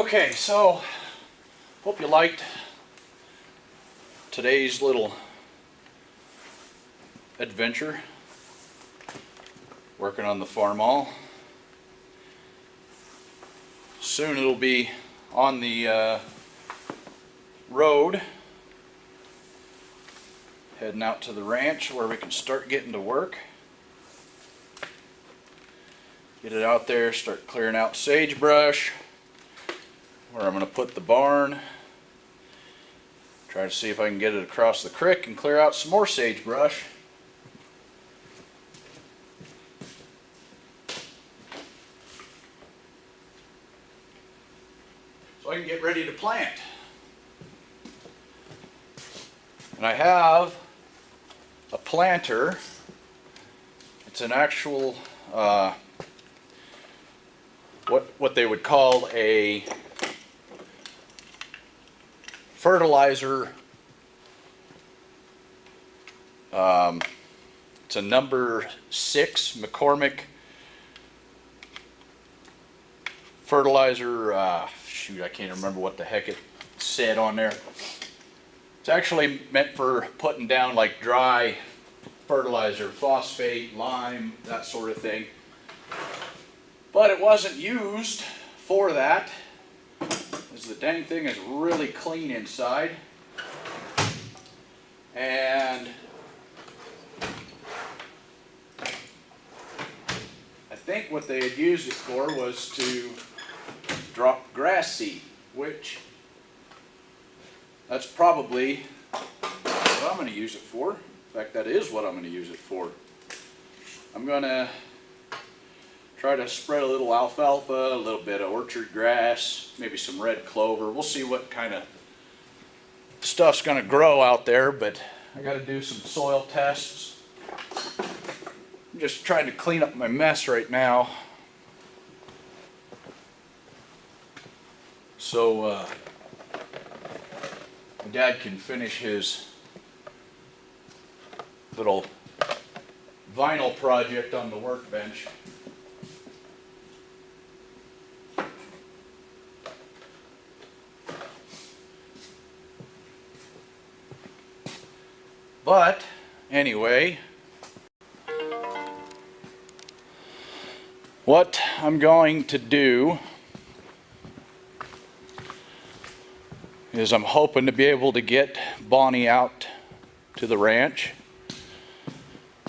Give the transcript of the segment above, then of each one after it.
Okay, so hope you liked today's little adventure working on the Farmall. Soon it'll be on the road heading out to the ranch where we can start getting to work. Get it out there, start clearing out sagebrush where I'm going to put the barn. Try to see if I can get it across the creek and clear out some more sagebrush. So I can get ready to plant. And I have a planter. It's an actual what they would call a fertilizer. It's a number 6 McCormick fertilizer. Shoot, I can't remember what the heck it said on there. It's actually meant for putting down like dry fertilizer, phosphate, lime, that sort of thing. But it wasn't used for that, because the dang thing is really clean inside. And I think what they had used it for was to drop grass seed, which that's probably what I'm going to use it for. In fact, that is what I'm going to use it for. I'm going to try to spread a little alfalfa, a little bit of orchard grass, maybe some red clover. We'll see what kind of stuff's going to grow out there, but I got to do some soil tests. I'm just trying to clean up my mess right now. So my dad can finish his little vinyl project on the workbench. But anyway, what I'm going to do is I'm hoping to be able to get Bonnie out to the ranch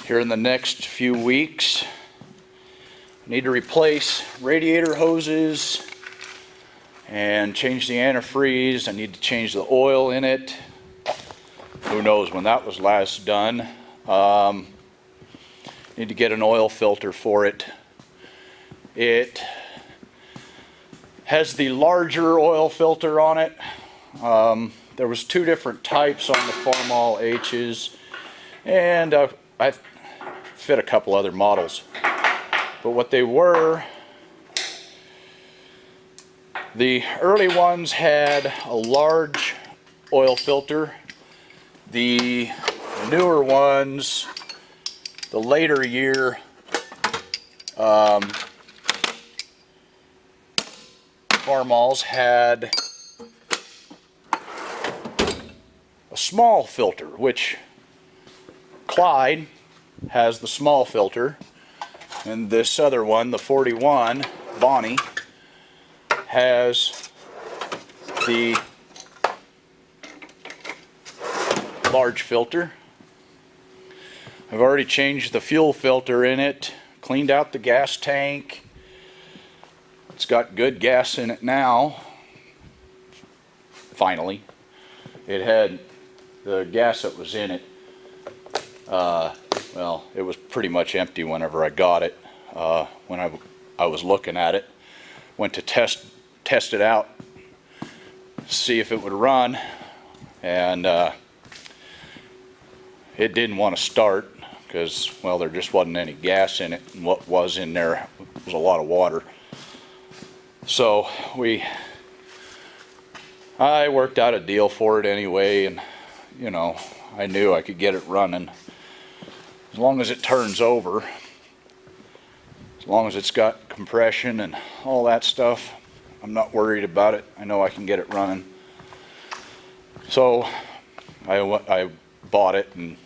here in the next few weeks. I need to replace radiator hoses and change the antifreeze. I need to change the oil in it. Who knows when that was last done. Need to get an oil filter for it. It has the larger oil filter on it. There was 2 different types on the Farmall H's, and I fit a couple other models. But what they were, the early ones had a large oil filter. The newer ones, the later year, Farmalls had a small filter, which Clyde has the small filter, and this other one, the 41, Bonnie, has the large filter. I've already changed the fuel filter in it, cleaned out the gas tank. It's got good gas in it now. Finally. It had the gas that was in it. Well, it was pretty much empty whenever I got it. When I was looking at it, went to test it out, see if it would run, and it didn't want to start because, well, there just wasn't any gas in it, and what was in there was a lot of water. So I worked out a deal for it anyway, and you know, I knew I could get it running as long as it turns over, as long as it's got compression and all that stuff. I'm not worried about it. I know I can get it running. So I bought it, and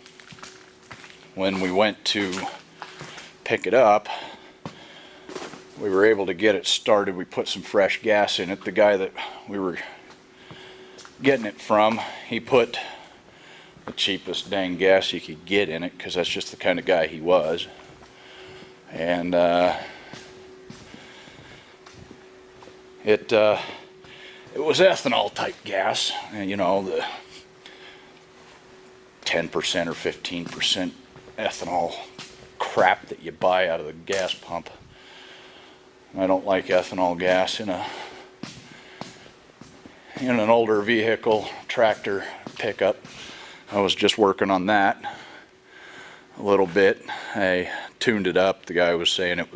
when we went to pick it up, we were able to get it started. We put some fresh gas in it. The guy that we were getting it from, he put the cheapest dang gas you could get in it, because that's just the kind of guy he was. And it was ethanol type gas, and you know, the 10% or 15% ethanol crap that you buy out of the gas pump. I don't like ethanol gas in an older vehicle, tractor, pickup. I was just working on that a little bit. I tuned it up. The guy was saying it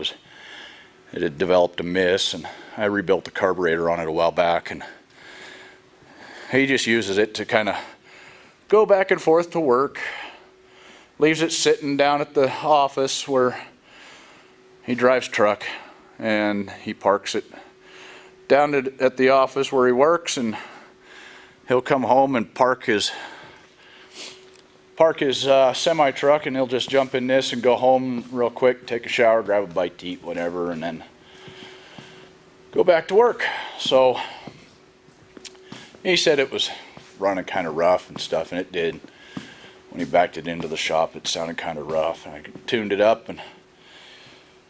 had developed a miss, and I rebuilt the carburetor on it a while back, and he just uses it to kind of go back and forth to work. Leaves it sitting down at the office where he drives truck, and he parks it down at the office where he works, and he'll come home and park his semi truck, and he'll just jump in this and go home real quick, take a shower, grab a bite to eat, whatever, and then go back to work. So he said it was running kind of rough and stuff, and it did. When he backed it into the shop, it sounded kind of rough, and I tuned it up, and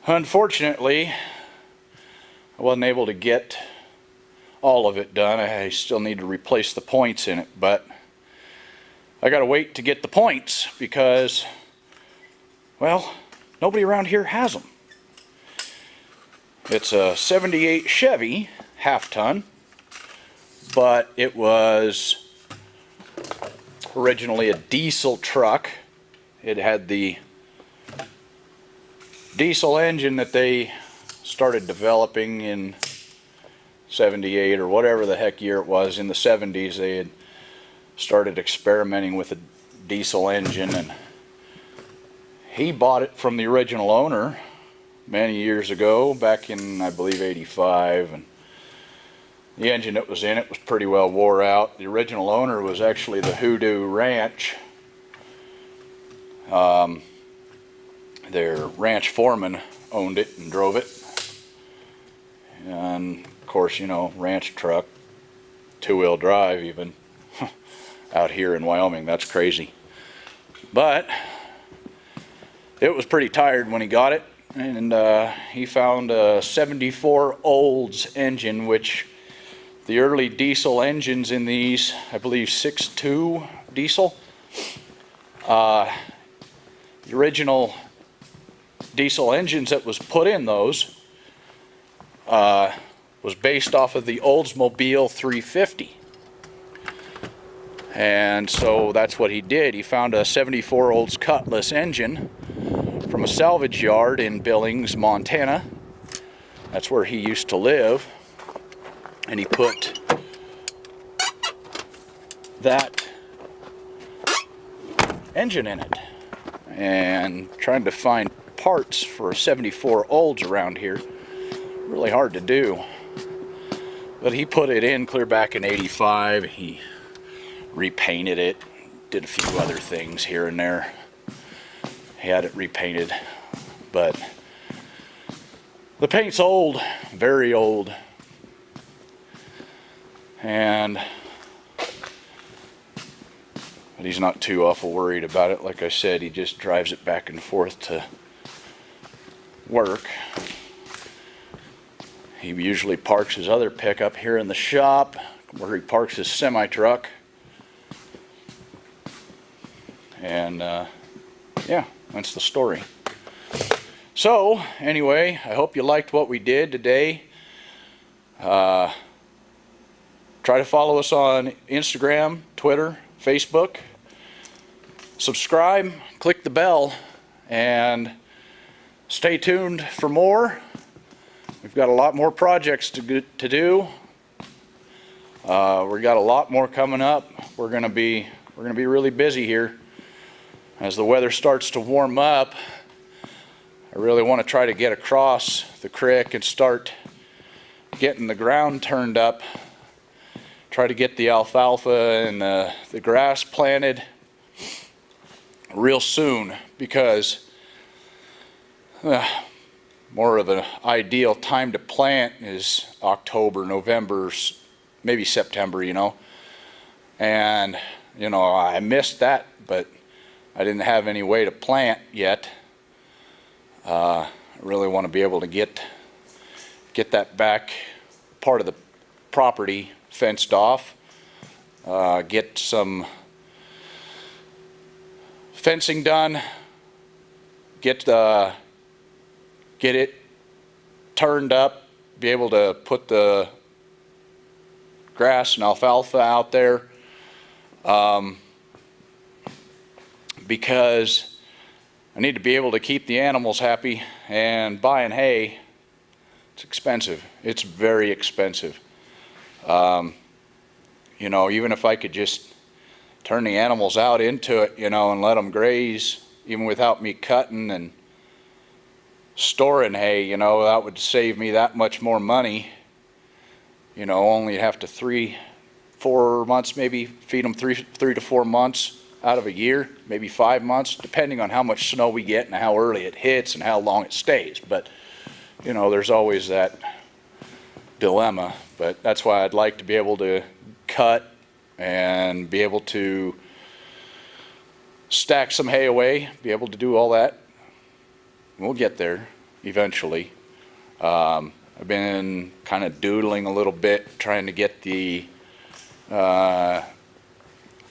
unfortunately I wasn't able to get all of it done. I still need to replace the points in it, but I gotta wait to get the points because, well, nobody around here has them. It's a 78 Chevy half-ton, but it was originally a diesel truck. It had the diesel engine that they started developing in 78 or whatever the heck year it was. In the 70s they had started experimenting with a diesel engine, and he bought it from the original owner many years ago, back in I believe 85, and the engine that was in it was pretty well wore out. The original owner was actually the Hoodoo Ranch. Their ranch foreman owned it and drove it. And of course, you know, ranch truck, two-wheel drive even, out here in Wyoming, that's crazy. But it was pretty tired when he got it, and he found a 74 Olds engine, which the early diesel engines in these, I believe 6.2 diesel, the original diesel engines that was put in those was based off of the Oldsmobile 350. And so that's what he did. He found a 74 Olds Cutlass engine from a salvage yard in Billings, Montana. That's where he used to live. And he put that engine in it. And trying to find parts for 74 Olds around here, really hard to do. But he put it in clear back in 85. He repainted it, did a few other things here and there. He had it repainted, but the paint's old, very old. But he's not too awful worried about it. Like I said, he just drives it back and forth to work. He usually parks his other pickup here in the shop where he parks his semi truck. And yeah, that's the story. So anyway, I hope you liked what we did today. Try to follow us on Instagram, Twitter, Facebook. Subscribe, click the bell, and stay tuned for more. We've got a lot more projects to do. We got a lot more coming up. We're gonna be really busy here as the weather starts to warm up. I really want to try to get across the creek and start getting the ground turned up, try to get the alfalfa and the grass planted real soon, because more of an ideal time to plant is October, November, maybe September, you know. And, you know, I missed that, but I didn't have any way to plant yet. I really want to be able to get that back part of the property fenced off, get some fencing done, get it turned up, be able to put the grass and alfalfa out there, because I need to be able to keep the animals happy, and buying hay, it's expensive. It's very expensive. You know, even if I could just turn the animals out into it, you know, and let them graze, even without me cutting and storing hay, you know, that would save me that much more money. You know, only have to 3-4 months maybe, feed them 3 to 4 months out of a year, maybe 5 months, depending on how much snow we get and how early it hits and how long it stays. But, you know, there's always that dilemma. But that's why I'd like to be able to cut and be able to stack some hay away, be able to do all that. We'll get there eventually. I've been kind of doodling a little bit, trying to get the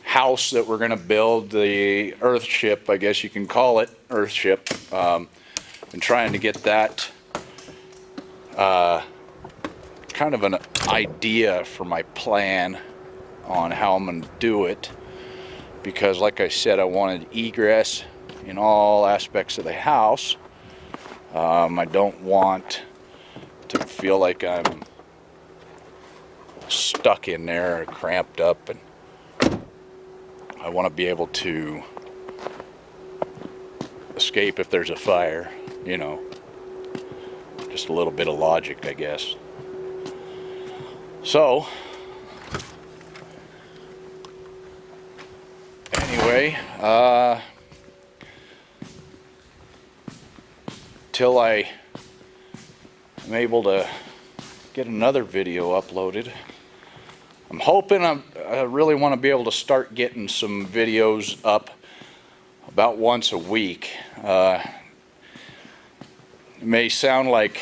house that we're going to build, the Earthship, I guess you can call it, Earthship. Been trying to get that kind of an idea for my plan on how I'm going to do it, because like I said, I wanted egress in all aspects of the house. I don't want to feel like I'm stuck in there or cramped up, and I want to be able to escape if there's a fire, you know. Just a little bit of logic, I guess. So anyway, till I am able to get another video uploaded, I'm hoping I really want to be able to start getting some videos up about once a week. It may sound like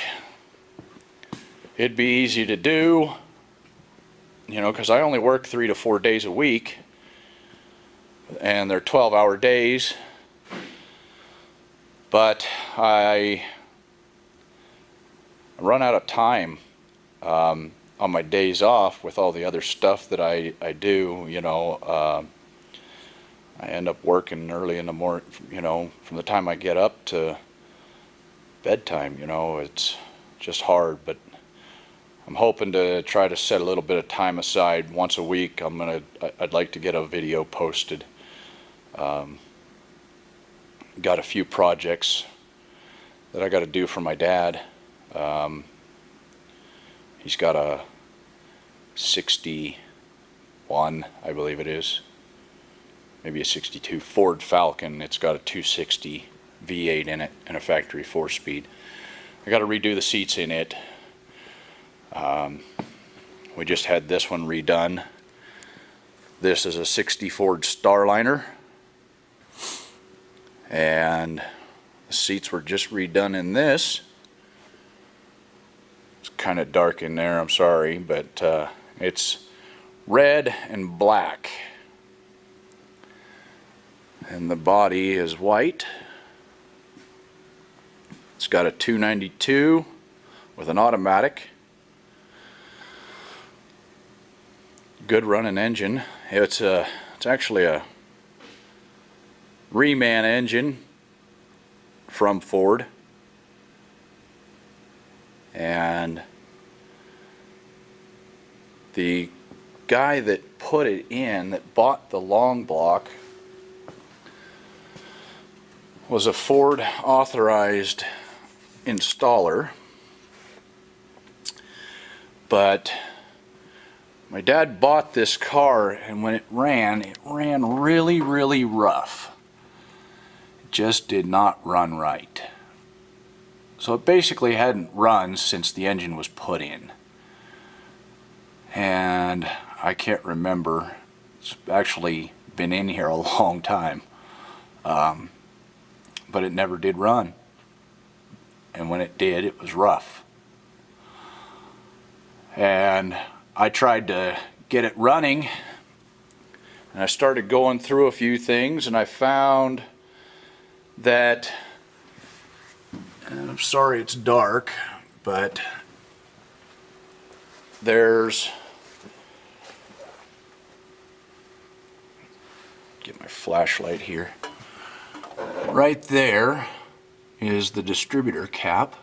it'd be easy to do, you know, because I only work 3 to 4 days a week, and they're 12-hour days. But I run out of time on my days off with all the other stuff that I do, you know. I end up working early in the morning, you know, from the time I get up to bedtime, you know. It's just hard, but I'm hoping to try to set a little bit of time aside once a week. I'd like to get a video posted. Got a few projects that I got to do for my dad. He's got a 61, I believe it is, maybe a 62 Ford Falcon. It's got a 260 V8 in it and a factory 4-speed. I got to redo the seats in it. We just had this one redone. This is a 60 Ford Starliner, and the seats were just redone in this. It's kind of dark in there, I'm sorry, but it's red and black, and the body is white. It's got a 292 with an automatic. Good running engine. It's actually a reman engine from Ford, and the guy that put it in, that bought the long block, was a Ford authorized installer, But my dad bought this car, and when it ran really, really rough. It just did not run right. So it basically hadn't run since the engine was put in. And I can't remember. It's actually been in here a long time. But it never did run. And when it did, it was rough. And I tried to get it running, and I started going through a few things, and I found that, and I'm sorry it's dark, but there's, get my flashlight here, right there is the distributor cap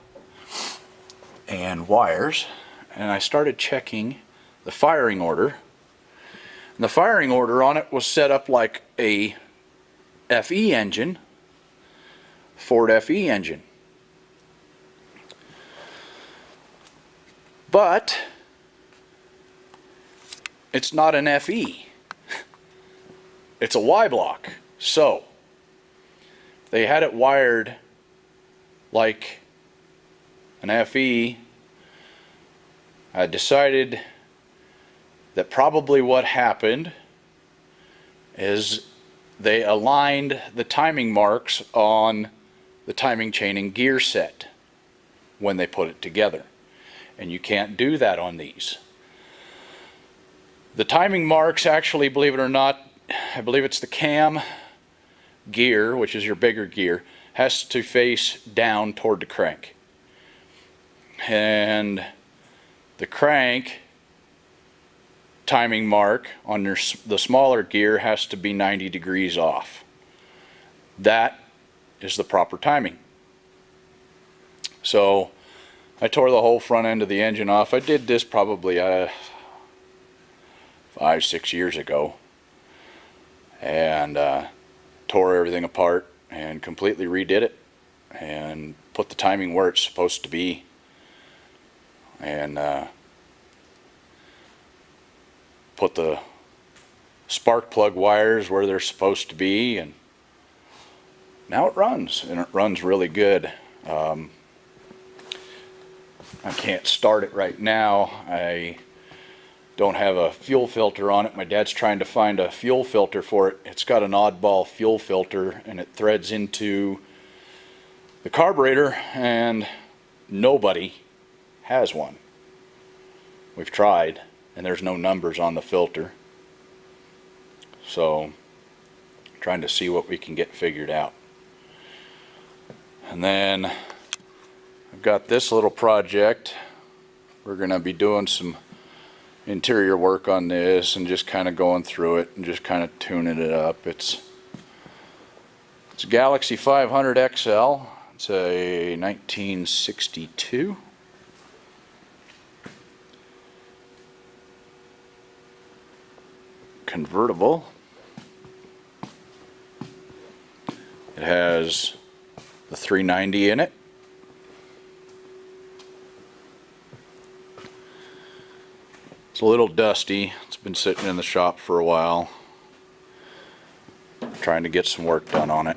and wires. And I started checking the firing order. And the firing order on it was set up like a FE engine, Ford FE engine. But it's not an FE. It's a Y block. So they had it wired like an FE. I decided that probably what happened is they aligned the timing marks on the timing chain and gear set when they put it together. And you can't do that on these. The timing marks actually, believe it or not, I believe it's the cam gear, which is your bigger gear, has to face down toward the crank. And the crank timing mark on the smaller gear has to be 90 degrees off. That is the proper timing. So I tore the whole front end of the engine off. I did this probably 5-6 years ago, and tore everything apart and completely redid it and put the timing where it's supposed to be. And put the spark plug wires where they're supposed to be, and now it runs, and it runs really good. I can't start it right now. I don't have a fuel filter on it. My dad's trying to find a fuel filter for it. It's got an oddball fuel filter, and it threads into the carburetor, and nobody has one. We've tried, and there's no numbers on the filter. So, trying to see what we can get figured out. And then I've got this little project. We're going to be doing some interior work on this and just kind of going through it and just kind of tuning it up. It's a Galaxie 500 XL. It's a 1962. Convertible. It has the 390 in it. It's a little dusty. It's been sitting in the shop for a while. Trying to get some work done on it.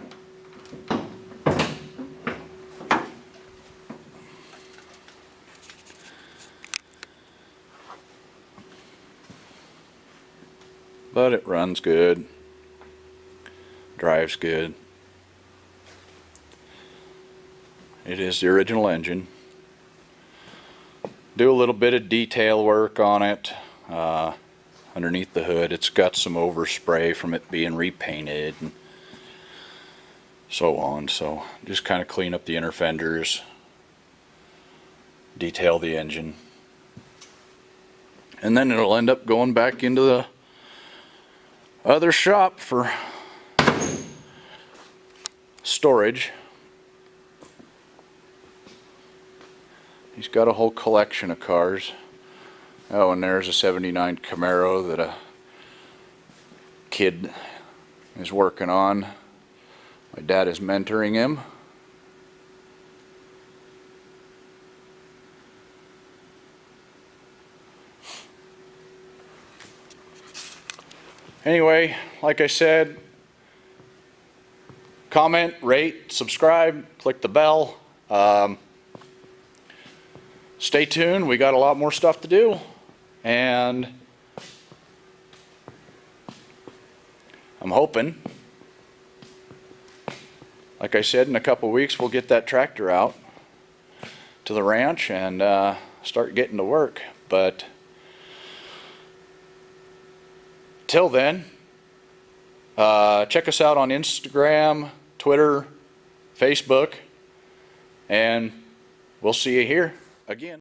But it runs good, drives good. It is the original engine. Do a little bit of detail work on it underneath the hood. It's got some overspray from it being repainted and so on. So just kind of clean up the inner fenders, detail the engine, and then it'll end up going back into the other shop for storage. He's got a whole collection of cars. Oh, and there's a '79 Camaro that a kid is working on. My dad is mentoring him. Anyway, like I said, comment, rate, subscribe, click the bell. Stay tuned. We got a lot more stuff to do. And I'm hoping, like I said, in a couple weeks we'll get that tractor out to the ranch and start getting to work. But till then, check us out on Instagram, Twitter, Facebook, and we'll see you here again.